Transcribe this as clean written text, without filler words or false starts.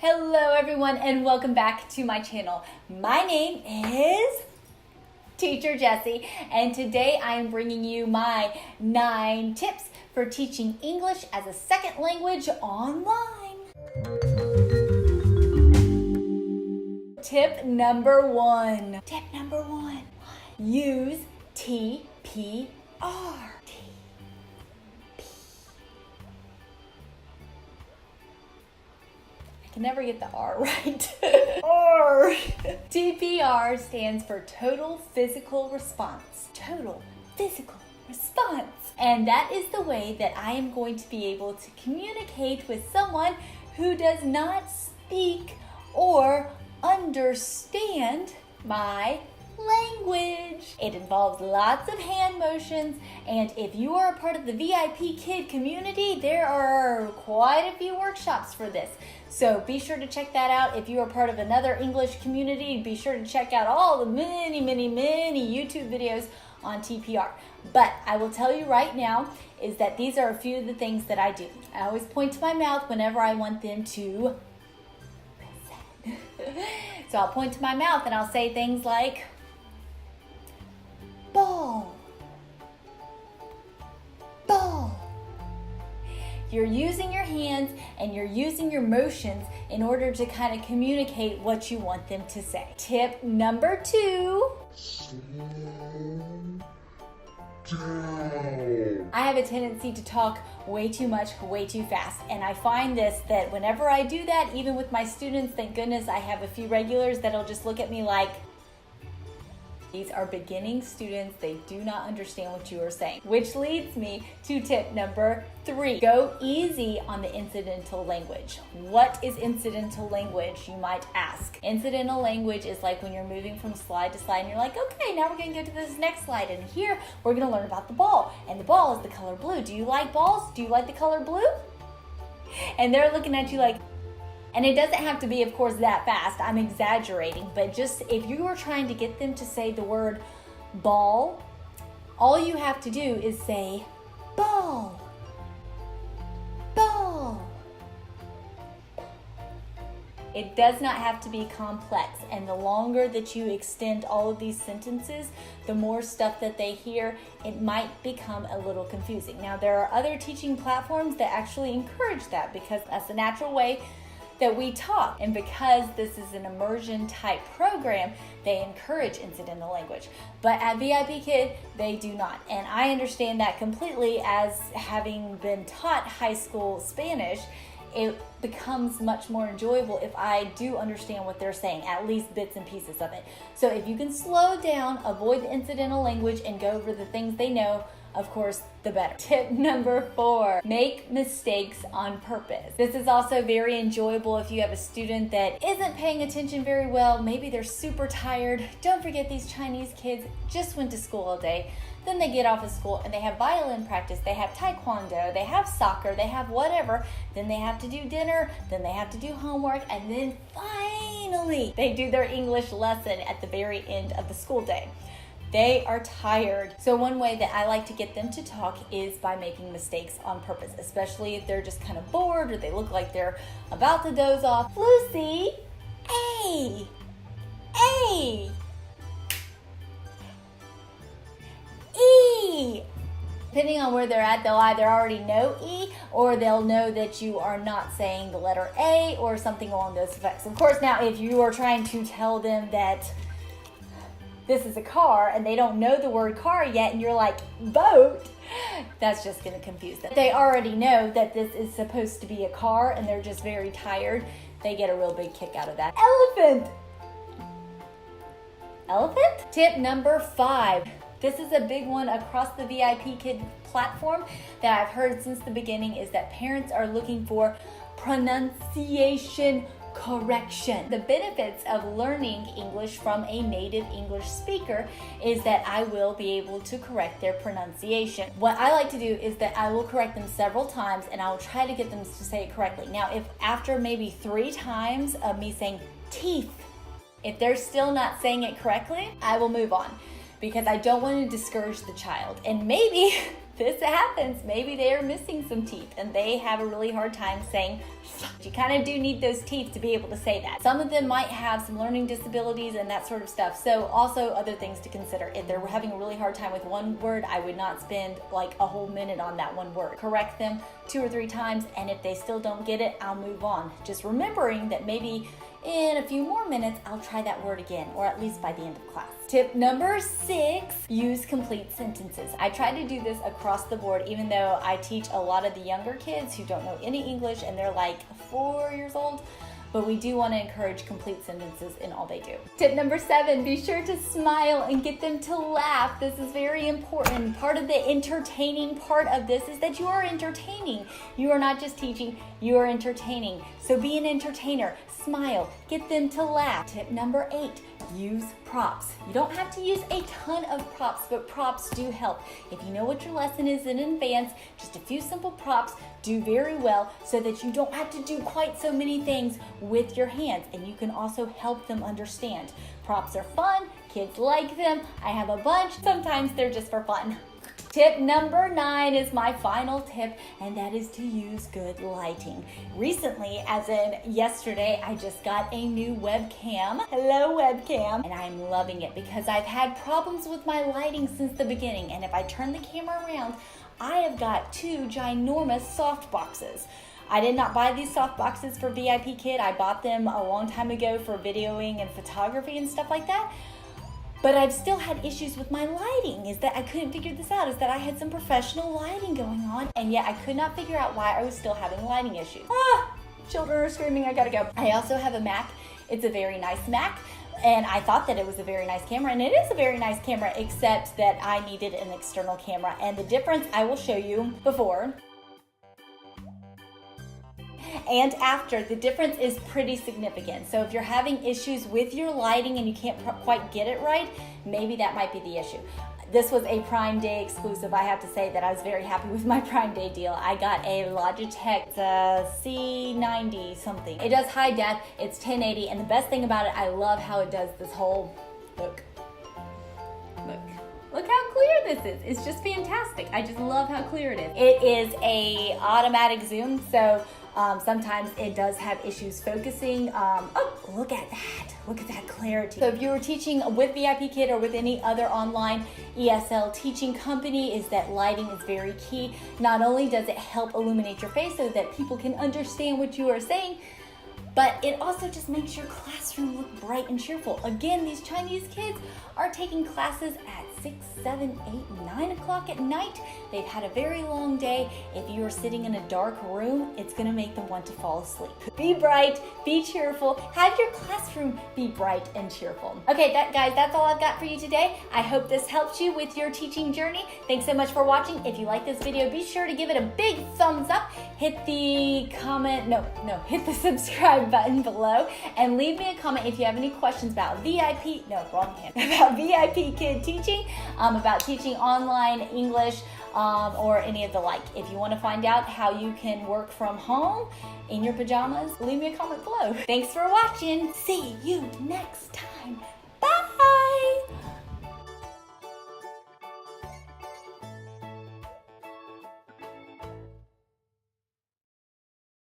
Hello everyone and welcome back to my channel. My name is Teacher Jessie and today I am bringing you my 9 tips for teaching English as a second language online. Tip number 1. Use TPR. I can never get the R right. R. TPR stands for Total Physical Response. Total Physical Response. And that is the way that I am going to be able to communicate with someone who does not speak or understand my language. It involves lots of hand motions, and if you are a part of the Vipkid community, there are quite a few workshops for this. So be sure to check that out. If you are part of another English community, be sure to check out all the many YouTube videos on TPR. But I will tell you right now is that these are a few of the things that I do. I always point to my mouth whenever I want them to listen. So I'll point to my mouth and I'll say things like ball. You're using your hands and you're using your motions in order to kind of communicate what you want them to say. Tip number 2. Slow down. I have a tendency to talk way too much, way too fast. And I find that whenever I do that, even with my students, thank goodness I have a few regulars that'll just look at me like, these are beginning students, they do not understand what you are saying. Which leads me to tip number 3. Go easy on the incidental language. What is incidental language, you might ask? Incidental language is like when you're moving from slide to slide and you're like, okay, now we're gonna go to this next slide, and here we're gonna learn about the ball. And the ball is the color blue. Do you like balls? Do you like the color blue? And they're looking at you like, and it doesn't have to be, of course, that fast. I'm exaggerating, but just if you are trying to get them to say the word ball, all you have to do is say ball, ball. It does not have to be complex, and the longer that you extend all of these sentences, the more stuff that they hear, it might become a little confusing. Now, there are other teaching platforms that actually encourage that because that's the natural way that we talk, and because this is an immersion type program, they encourage incidental language. But at Vipkid, they do not, and I understand that completely. As having been taught high school Spanish, it becomes much more enjoyable if I do understand what they're saying, at least bits and pieces of it. So if you can slow down, avoid the incidental language, and go over the things they know, of course, the better. Tip number 4, make mistakes on purpose. This is also very enjoyable if you have a student that isn't paying attention very well. Maybe they're super tired. Don't forget, these Chinese kids just went to school all day. Then they get off of school and they have violin practice, they have taekwondo, they have soccer, they have whatever. Then they have to do dinner, then they have to do homework, and then finally they do their English lesson at the very end of the school day. They are tired. So one way that I like to get them to talk is by making mistakes on purpose, especially if they're just kind of bored or they look like they're about to doze off. Lucy, A, A, E. Depending on where they're at, they'll either already know E or they'll know that you are not saying the letter A or something along those effects. Of course, now if you are trying to tell them that this is a car and they don't know the word car yet and you're like boat, that's just going to confuse them. They already know that this is supposed to be a car and they're just very tired. They get a real big kick out of that. Elephant. Elephant? Tip number 5. This is a big one across the Vipkid platform that I've heard since the beginning, is that parents are looking for pronunciation correction. The benefits of learning English from a native English speaker is that I will be able to correct their pronunciation. What I like to do is that I will correct them several times and I will try to get them to say it correctly. Now, if after maybe 3 times of me saying teeth, if they're still not saying it correctly, I will move on because I don't want to discourage the child. And maybe this happens. Maybe they are missing some teeth and they have a really hard time saying, you kind of do need those teeth to be able to say that. Some of them might have some learning disabilities and that sort of stuff. So also other things to consider. If they're having a really hard time with one word, I would not spend like a whole minute on that one word. Correct them 2 or 3 times, and if they still don't get it, I'll move on. Just remembering that maybe in a few more minutes, I'll try that word again, or at least by the end of class. Tip number 6, use complete sentences. I try to do this across the board, even though I teach a lot of the younger kids who don't know any English and they're like 4 years old. But we do want to encourage complete sentences in all they do. Tip number 7, be sure to smile and get them to laugh. This is very important. Part of the entertaining part of this is that you are entertaining. You are not just teaching, you are entertaining. So be an entertainer, smile, get them to laugh. Tip number 8, use props. You don't have to use a ton of props, but props do help. If you know what your lesson is in advance, just a few simple props do very well so that you don't have to do quite so many things with your hands, and you can also help them understand. Props are fun, kids like them. I have a bunch, sometimes they're just for fun. Tip number 9 is my final tip, and that is to use good lighting. Recently, as in yesterday, I just got a new webcam. Hello, webcam. And I'm loving it because I've had problems with my lighting since the beginning. And if I turn the camera around, I have got 2 ginormous soft boxes. I did not buy these soft boxes for Vipkid. I bought them a long time ago for videoing and photography and stuff like that. But I've still had issues with my lighting, is that I couldn't figure this out, is that I had some professional lighting going on, and yet I could not figure out why I was still having lighting issues. Children are screaming, I gotta go. I also have a Mac. It's a very nice Mac, and I thought that it was a very nice camera, and it is a very nice camera, except that I needed an external camera, and the difference I will show you before and after. The difference is pretty significant. So if you're having issues with your lighting and you can't quite get it right, maybe that might be the issue. This was a Prime Day exclusive. I have to say that I was very happy with my Prime Day deal. I got a Logitech C90 something. It does high def, it's 1080, and the best thing about it, I love how it does this whole, look how clear this is. It's just fantastic. I just love how clear it is. It is a automatic zoom, so sometimes it does have issues focusing. Oh, look at that. Look at that clarity. So if you were teaching with Vipkid or with any other online ESL teaching company, is that lighting is very key. Not only does it help illuminate your face so that people can understand what you are saying, but it also just makes your classroom look bright and cheerful. Again, these Chinese kids are taking classes at 6, 7, 8, 9 o'clock at night. They've had a very long day. If you are sitting in a dark room, it's gonna make them want to fall asleep. Be bright, be cheerful, have your classroom be bright and cheerful. Okay, guys, that's all I've got for you today. I hope this helped you with your teaching journey. Thanks so much for watching. If you like this video, be sure to give it a big thumbs up. Hit the hit the subscribe button below and leave me a comment if you have any questions about about Vipkid teaching, about teaching online English, or any of the like. If you want to find out how you can work from home in your pajamas, leave me a comment below. Thanks for watching. See you next time.